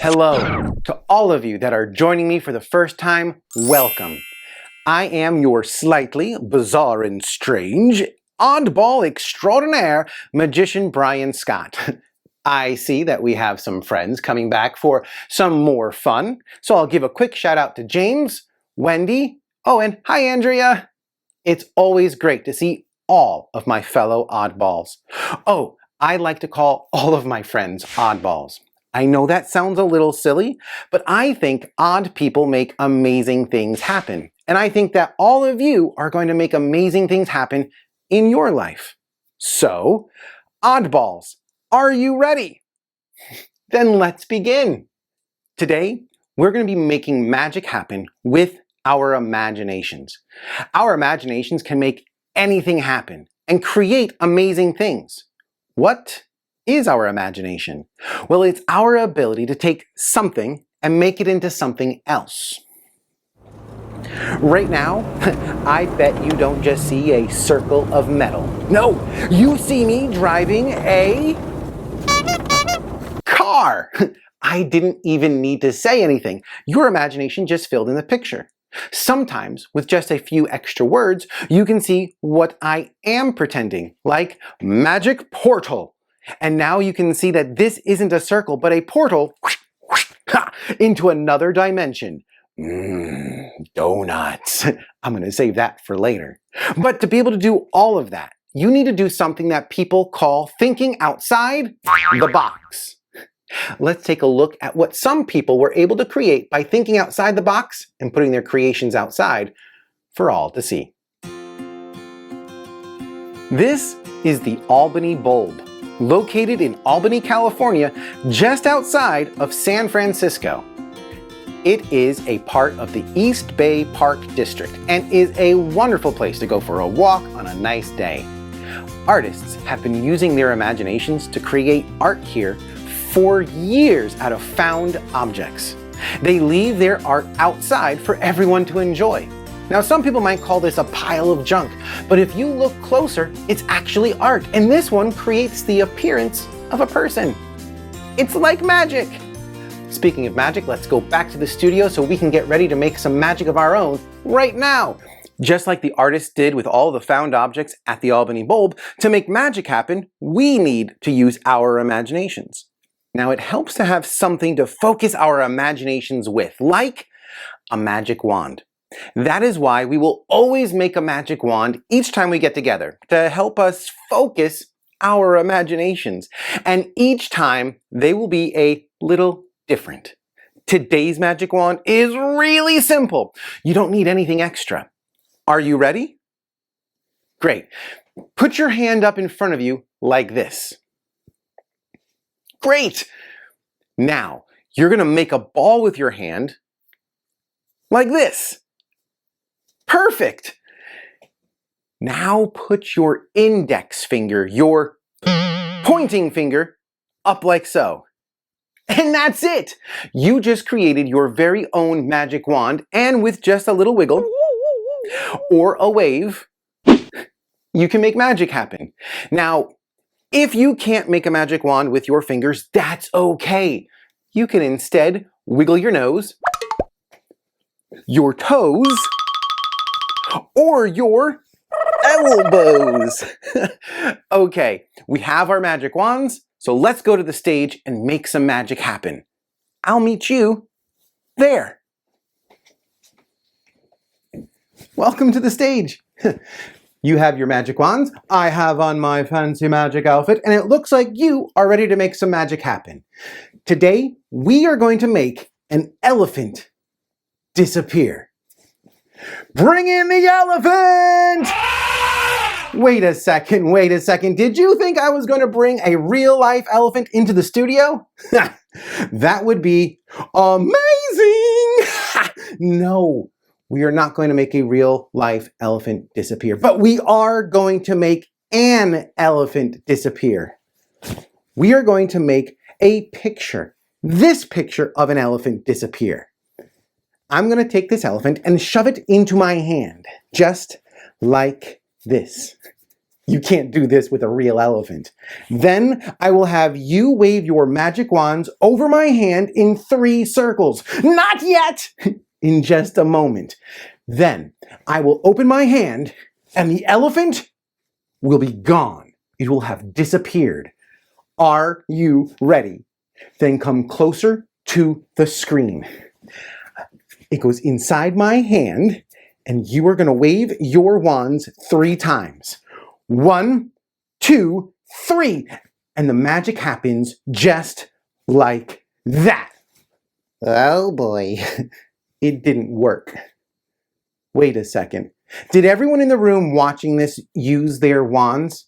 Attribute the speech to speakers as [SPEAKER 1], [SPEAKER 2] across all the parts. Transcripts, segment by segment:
[SPEAKER 1] Hello to all of you that are joining me for the first time. Welcome. I am your slightly bizarre and strange, oddball extraordinaire magician Brian Scott. I see that we have some friends coming back for some more fun, so I'll give a quick shout out to James, Wendy, and hi Andrea. It's always great to see all of my fellow oddballs. Oh, I like to call all of my friends oddballs. I know that sounds a little silly, but I think odd people make amazing things happen. And I think that all of you are going to make amazing things happen in your life. So, oddballs, are you ready? Then let's begin. Today, we're going to be making magic happen with our imaginations. Our imaginations can make anything happen and create amazing things. What is our imagination? Well, it's our ability to take something and make it into something else. Right now, I bet you don't just see a circle of metal. No, you see me driving a car. I didn't even need to say anything. Your imagination just filled in the picture. Sometimes, with just a few extra words, you can see what I am pretending, like magic portal. And now you can see that this isn't a circle, but a portal into another dimension. Donuts. I'm going to save that for later. But to be able to do all of that, you need to do something that people call thinking outside the box. Let's take a look at what some people were able to create by thinking outside the box and putting their creations outside for all to see. This is the Albany Bulb, located in Albany, California, just outside of San Francisco. It is a part of the East Bay Park District and is a wonderful place to go for a walk on a nice day. Artists have been using their imaginations to create art here for years out of found objects. They leave their art outside for everyone to enjoy. Now, some people might call this a pile of junk, but if you look closer, it's actually art, and this one creates the appearance of a person. It's like magic. Speaking of magic, let's go back to the studio so we can get ready to make some magic of our own right now. Just like the artists did with all the found objects at the Albany Bulb, to make magic happen, we need to use our imaginations. Now, it helps to have something to focus our imaginations with, like a magic wand. That is why we will always make a magic wand each time we get together, to help us focus our imaginations. And each time, they will be a little different. Today's magic wand is really simple. You don't need anything extra. Are you ready? Great. Put your hand up in front of you like this. Great! Now, you're going to make a ball with your hand like this. Perfect! Now put your index finger, your pointing finger, up like so. And that's it! You just created your very own magic wand, and with just a little wiggle or a wave, you can make magic happen. Now, if you can't make a magic wand with your fingers, that's okay. You can instead wiggle your nose, your toes, or your elbows. Okay, we have our magic wands, so let's go to the stage and make some magic happen. I'll meet you there. Welcome to the stage. You have your magic wands, I have on my fancy magic outfit, and it looks like you are ready to make some magic happen. Today, we are going to make an elephant disappear. Bring in the elephant! Wait a second. Did you think I was going to bring a real-life elephant into the studio? That would be amazing! No. We are not going to make a real-life elephant disappear, but we are going to make an elephant disappear. We are going to make a picture, this picture of an elephant disappear. I'm going to take this elephant and shove it into my hand, just like this. You can't do this with a real elephant. Then I will have you wave your magic wands over my hand in 3 circles. Not yet! In just a moment. Then I will open my hand and the elephant will be gone. It will have disappeared. Are you ready? Then come closer to the screen. It goes inside my hand and you are going to wave your wands 3 times. 1, 2, 3. And the magic happens just like that. Oh boy, it didn't work. Wait a second. Did everyone in the room watching this use their wands?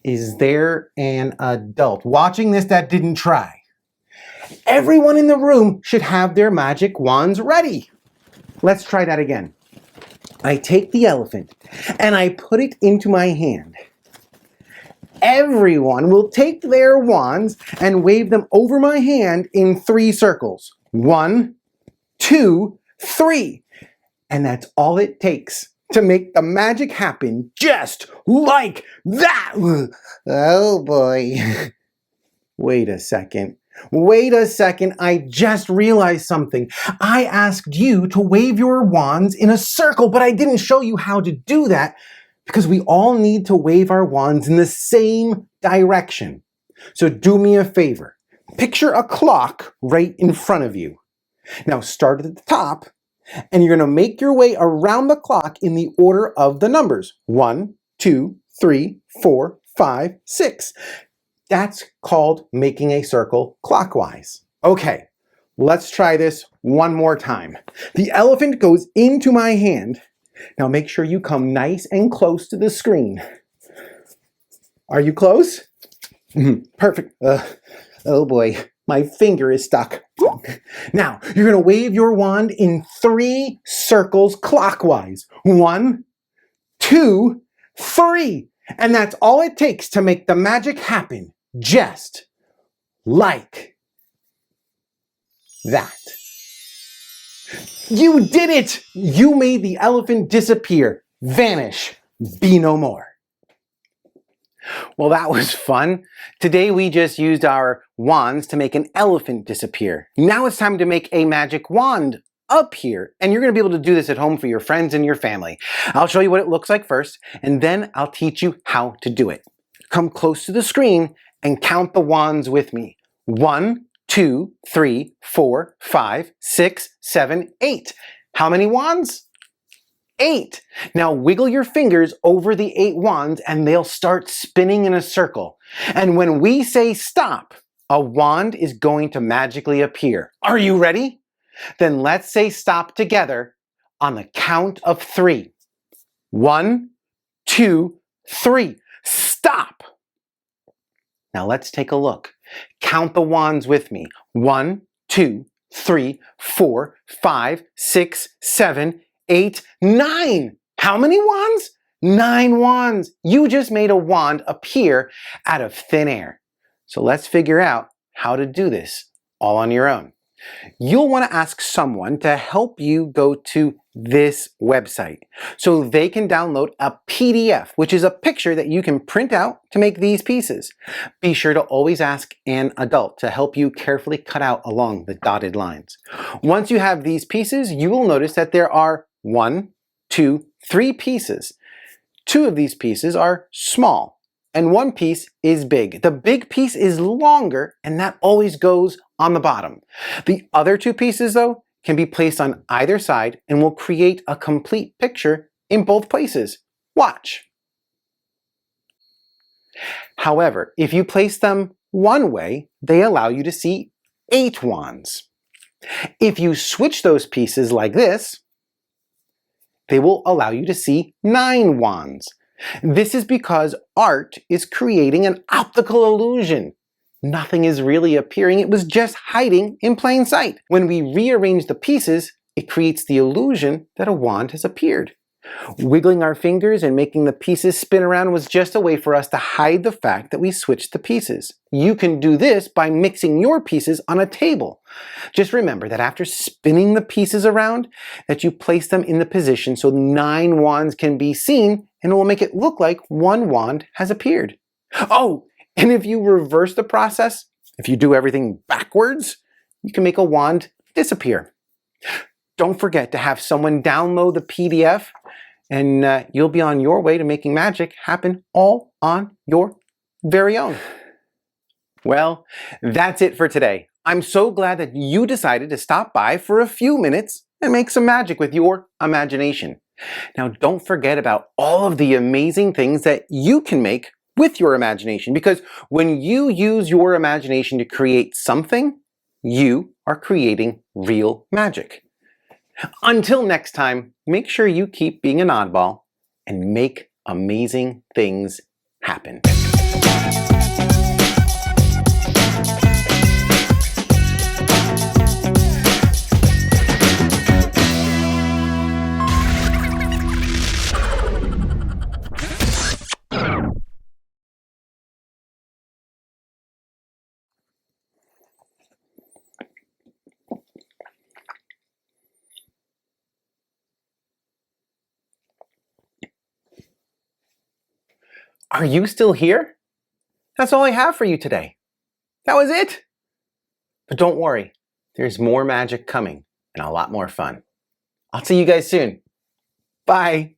[SPEAKER 1] Is there an adult watching this that didn't try? Everyone in the room should have their magic wands ready. Let's try that again. I take the elephant and I put it into my hand. Everyone will take their wands and wave them over my hand in 3 circles. 1, 2, 3. And that's all it takes to make the magic happen just like that. Oh boy. Wait a second. Wait a second, I just realized something. I asked you to wave your wands in a circle, but I didn't show you how to do that because we all need to wave our wands in the same direction. So do me a favor. Picture a clock right in front of you. Now start at the top, and you're going to make your way around the clock in the order of the numbers. 1, 2, 3, 4, 5, 6. That's called making a circle clockwise. Okay, let's try this one more time. The elephant goes into my hand. Now make sure you come nice and close to the screen. Are you close? Perfect. Oh boy, my finger is stuck. Now, you're going to wave your wand in 3 circles clockwise. 1, 2, 3. And that's all it takes to make the magic happen. Just like that. You did it! You made the elephant disappear, vanish, be no more. Well, that was fun. Today we just used our wands to make an elephant disappear. Now it's time to make a magic wand appear, and you're going to be able to do this at home for your friends and your family. I'll show you what it looks like first, and then I'll teach you how to do it. Come close to the screen and count the wands with me. 1, 2, 3, 4, 5, 6, 7, 8. How many wands? 8. Now wiggle your fingers over the 8 wands and they'll start spinning in a circle. And when we say stop, a wand is going to magically appear. Are you ready? Then let's say stop together on the count of 3. 1, 2, 3. Stop! Now let's take a look. Count the wands with me. 1, 2, 3, 4, 5, 6, 7, 8, 9. How many wands? 9 wands. You just made a wand appear out of thin air. So let's figure out how to do this all on your own. You'll want to ask someone to help you go to this website so they can download a PDF, which is a picture that you can print out to make these pieces. Be sure to always ask an adult to help you carefully cut out along the dotted lines. Once you have these pieces, you will notice that there are 1, 2, 3 pieces. 2 of these pieces are small and 1 piece is big. The big piece is longer and that always goes on the bottom. The other 2 pieces though can be placed on either side and will create a complete picture in both places. Watch. However, if you place them one way, they allow you to see 8 wands. If you switch those pieces like this, they will allow you to see 9 wands. This is because art is creating an optical illusion. Nothing is really appearing, it was just hiding in plain sight. When we rearrange the pieces, it creates the illusion that a wand has appeared. Wiggling our fingers and making the pieces spin around was just a way for us to hide the fact that we switched the pieces. You can do this by mixing your pieces on a table. Just remember that after spinning the pieces around, that you place them in the position so 9 wands can be seen and it will make it look like one wand has appeared. Oh, and if you reverse the process, if you do everything backwards, you can make a wand disappear. Don't forget to have someone download the PDF, and you'll be on your way to making magic happen all on your very own. Well, that's it for today. I'm so glad that you decided to stop by for a few minutes and make some magic with your imagination. Now, don't forget about all of the amazing things that you can make with your imagination, because when you use your imagination to create something, you are creating real magic. Until next time, make sure you keep being an oddball and make amazing things happen. Are you still here? That's all I have for you today. That was it. But don't worry, there's more magic coming and a lot more fun. I'll see you guys soon. Bye.